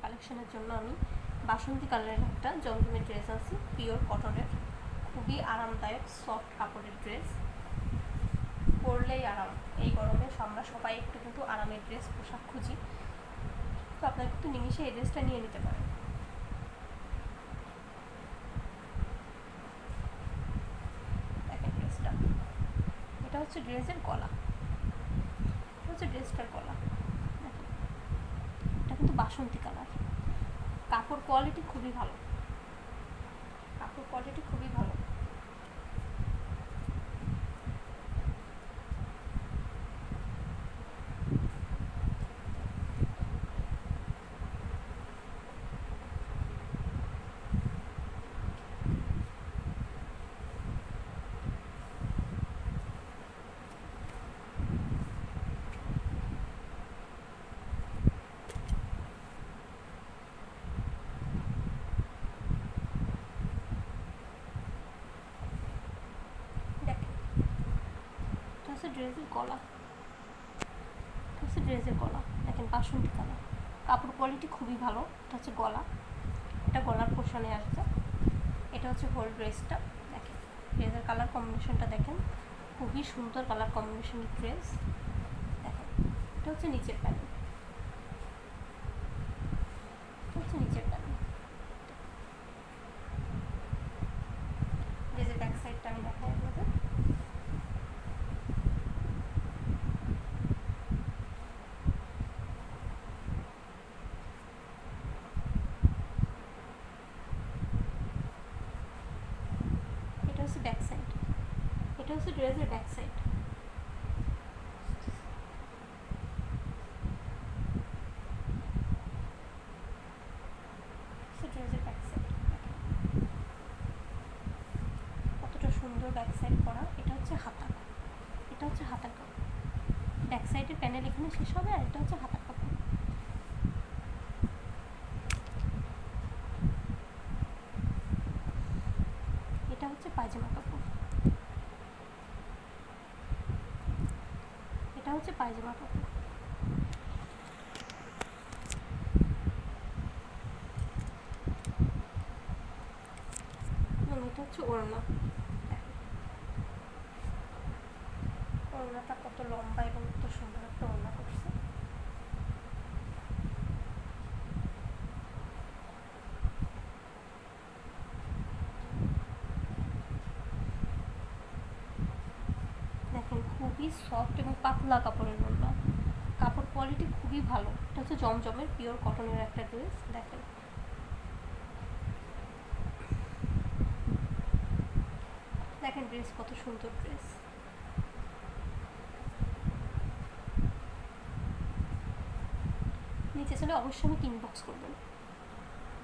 কালেকশনের জন্য আমি বাসন্তী কালারের একটা জমজমে ড্রেস আনছি, পিওর কটনের, খুবই আরামদায়ক সফট কাপড়ের ড্রেস, পরলেই আরাম। এই গরমে আমরা সবাই একটু কিন্তু আরামের ড্রেস পোশাক খুঁজি, তো আপনারা কিন্তু নিমিশে এই ড্রেসটা নিয়ে নিতে পারেন। দেখেন ড্রেসটা, এটা হচ্ছে ড্রেসের গলা, এটা হচ্ছে ড্রেসটার গলা। দেখেন এটা কিন্তু বাসন্তী কালার, কাপড় কোয়ালিটি খুবই ভালো, কাপড় কোয়ালিটি খুবই ভালো। দেখেন এটা হচ্ছে ড্রেসের গলা, এটা হচ্ছে ড্রেসের গলা। দেখেন বাসন্তী কালার, কাপড় কোয়ালিটি খুবই ভালো। এটা হচ্ছে গলা, এটা গলার পোর্শনে আসছে। এটা হচ্ছে হোল ড্রেসটা। দেখেন ড্রেসের কালার কম্বিনেশনটা দেখেন, খুবই সুন্দর কালার কম্বিনেশনের ড্রেস। দেখেন এটা হচ্ছে নিচের প্যানেল, এটা হচ্ছে নিচের প্যানেল। ড্রেসের ব্যাক সাইডটা আমি দেখাই আপনাদের। এটা হচ্ছে ব্যাক সাইড, এটা হচ্ছে ড্রেসের ব্যাক সাইড। ড্রেসের ব্যাক সাইড কতটা সুন্দর ব্যাক সাইড করা। এটা হচ্ছে হাতা, এটা হচ্ছে হাতার কাপড়। ব্যাক সাইডের প্যানেল এখানে শেষ হবে, আর এটা হচ্ছে হাতার কাপড়। এটা হচ্ছে পায়জামা কাপড়, এটা হচ্ছে পায়জামা কাপড়। এবং এটা হচ্ছে ওড়না। ওড়নাটা কত লম্বা এবং কত সুন্দর একটা ওড়না করছে। দেখেন খুবই সফট এবং পাতলা কাপড়ের ওড়না, কাপড় কোয়ালিটি খুবই ভালো। এটা হচ্ছে জমজমের পিওর কটনের একটা ড্রেস। দেখেন দেখেন ড্রেস কত সুন্দর ড্রেস। নিচে চলে অবশ্যই আমাকে ইনবক্স করবেন।